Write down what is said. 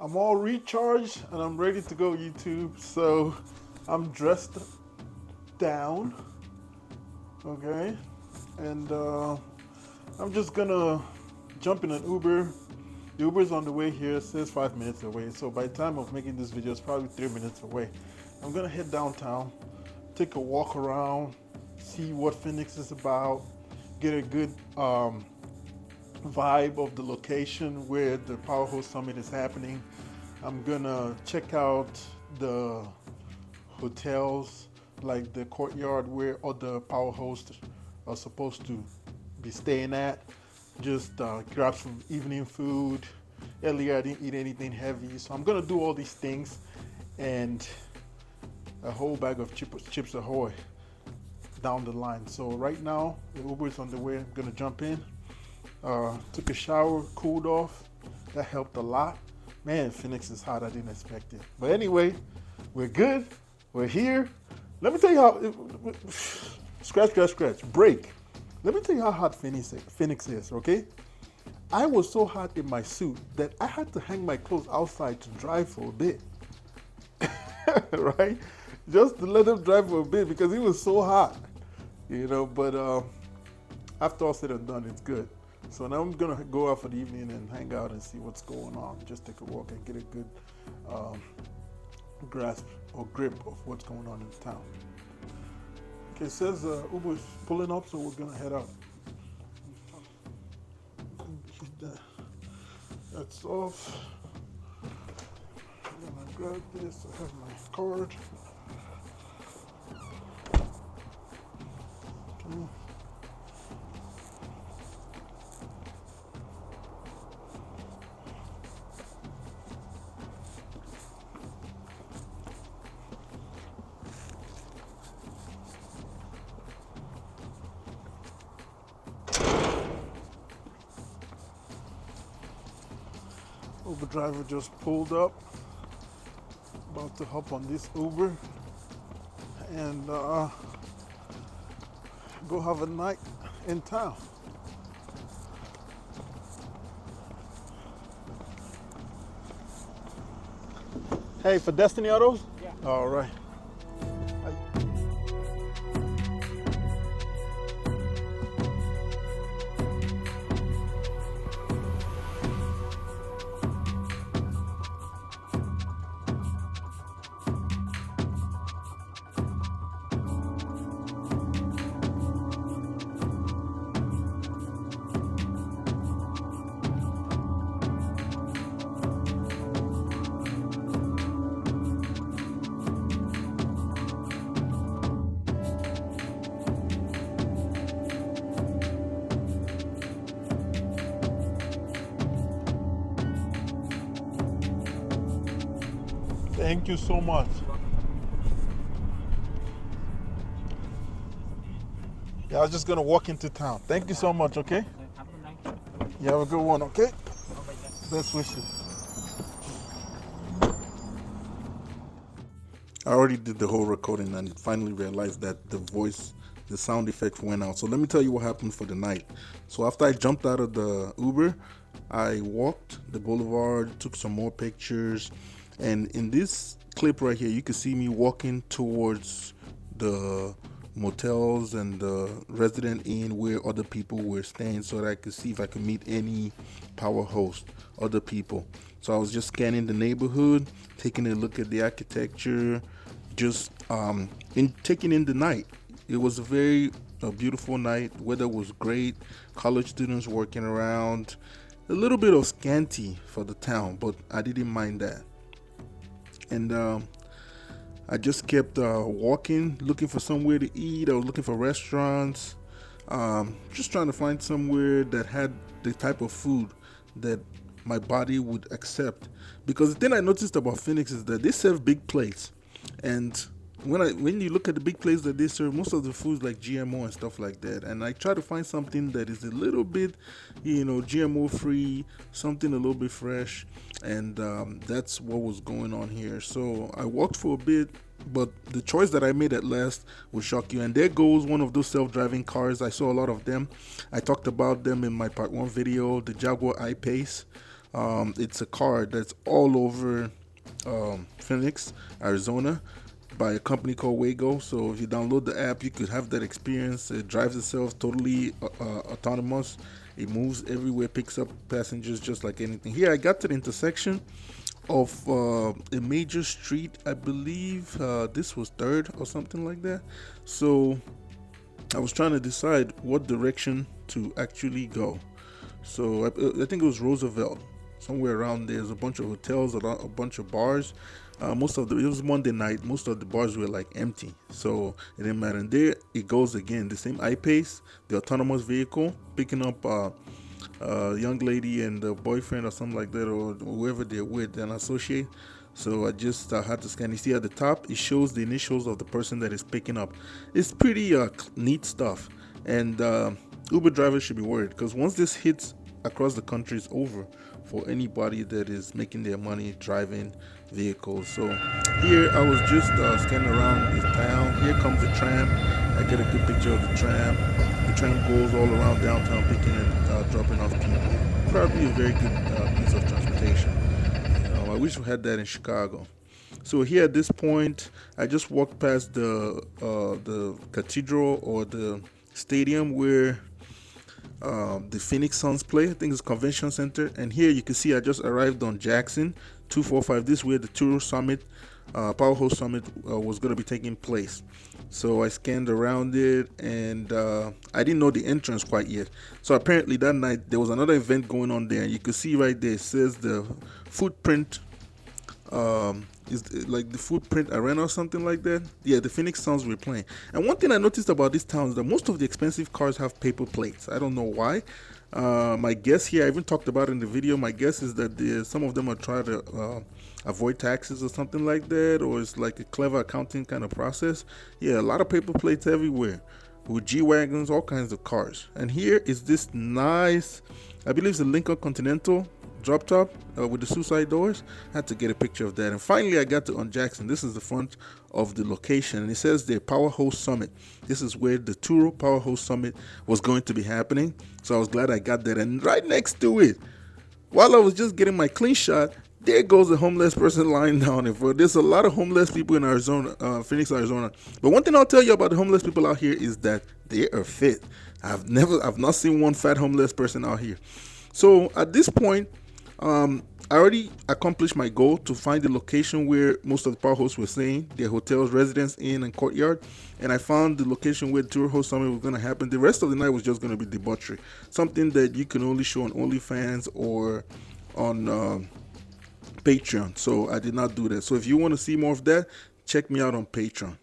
I'm all recharged and I'm ready to go YouTube. So I'm dressed down, okay? And I'm just gonna jump in an Uber. The Uber's on the way here, it says 5 minutes away. So by the time of making this video, it's probably 3 minutes away. I'm gonna head downtown, take a walk around, see what Phoenix is about, get a good vibe of the location where the Powerhouse Summit is happening. I'm gonna check out the hotels, like the courtyard where other Powerhouse are supposed to be staying at. Just grab some evening food. Earlier I didn't eat anything heavy, so I'm gonna do all these things and a whole bag of Chips Ahoy down the line. So right now the Uber is on the way. I'm gonna jump in. Took a shower, cooled off. That helped a lot. Man, Phoenix is hot. I didn't expect it. But anyway, we're good. We're here. Let me tell you how. Scratch. Break. Let me tell you how hot Phoenix is, okay? I was so hot in my suit that I had to hang my clothes outside to dry for a bit. Right? Just to let them dry for a bit because it was so hot. You know, but after all said and done, it's good. So now I'm gonna go out for the evening and hang out and see what's going on. Just take a walk and get a good grasp or grip of what's going on in the town. Okay, it says Uber's pulling up, so we're gonna head out. That's off. I'm gonna grab this. I have my card. Okay. Uber driver just pulled up, about to hop on this Uber and go have a night in town. Hey, for Destiny Autos? Yeah. All right. Thank you so much. Yeah, I was just gonna walk into town. Thank you so much, okay? You have a good one, okay? Best wishes. I already did the whole recording and finally realized that the sound effect went out. So let me tell you what happened for the night. So after I jumped out of the Uber, I walked the boulevard, took some more pictures, and in this clip right here, you can see me walking towards the motels and the resident inn where other people were staying so that I could see if I could meet any power host, other people. So I was just scanning the neighborhood, taking a look at the architecture, just taking in the night. It was a beautiful night. Weather was great. College students working around. A little bit of scanty for the town, but I didn't mind that. And I just kept walking, looking for somewhere to eat. I was looking for restaurants, just trying to find somewhere that had the type of food that my body would accept. Because the thing I noticed about Phoenix is that they serve big plates, and when you look at the big plates that they serve, most of the food's like GMO and stuff like that. And I try to find something that is a little bit, GMO free, something a little bit fresh. And that's what was going on here. So I walked for a bit, but the choice that I made at last will shock you. And there goes one of those self-driving cars. I saw a lot of them. I talked about them in my part 1 video, the Jaguar I-Pace. It's a car that's all over Phoenix, Arizona, by a company called Wago. So if you download the app, you could have that experience. It drives itself totally autonomous. It moves everywhere, picks up passengers just like anything. Here, I got to the intersection of a major street. I believe this was 3rd or something like that. So I was trying to decide what direction to actually go. So I think it was Roosevelt, somewhere around there. There's a bunch of hotels, a bunch of bars. It was Monday night. Most of the bars were like empty, so it didn't matter. And there it goes again, the same I-Pace, the autonomous vehicle picking up a young lady and the boyfriend or something like that, or whoever they're with, an associate. So I just had to scan. You see at the top, it shows the initials of the person that is picking up. It's pretty neat stuff, and Uber drivers should be worried, because once this hits across the country, it's over for anybody that is making their money driving vehicles. So here I was just scanning around the town. Here comes the tram. I get a good picture of the tram. The tram goes all around downtown, picking and dropping off people. Probably a very good piece of transportation. I wish we had that in Chicago. So here at this point, I just walked past the cathedral, or the stadium where the Phoenix Suns play. I think it's Convention Center. And here you can see I just arrived on Jackson 245. This is where the Turo Summit, Powerhouse Summit, was going to be taking place. So I scanned around it, and I didn't know the entrance quite yet. So apparently that night there was another event going on there. You can see right there, it says the Footprint, is like the Footprint Arena or something like that. Yeah, the Phoenix Suns were playing. And one thing I noticed about this town is that most of the expensive cars have paper plates. I don't know why. My guess here, I even talked about it in the video, my guess is that some of them are trying to avoid taxes or something like that, or it's like a clever accounting kind of process. Yeah, a lot of paper plates everywhere, with G-Wagons, all kinds of cars. And here is this nice, I believe it's a Lincoln Continental drop top with the suicide doors. I had to get a picture of that. And finally I got to on Jackson. This is the front of the location, and it says the Powerhouse Summit. This is where the Turo Powerhouse Summit was going to be happening. So I was glad I got that. And right next to it, while I was just getting my clean shot, there goes a homeless person lying down in front. There's a lot of homeless people in Arizona, Phoenix, Arizona. But one thing I'll tell you about the homeless people out here is that they are fit. I've not seen one fat homeless person out here. So at this point, I already accomplished my goal to find the location where most of the powerhouse were staying, their hotels, residence inn, and courtyard. And I found the location where the Tour Host Summit was going to happen. The rest of the night was just going to be debauchery, something that you can only show on OnlyFans or on Patreon. So I did not do that. So if you want to see more of that, check me out on Patreon.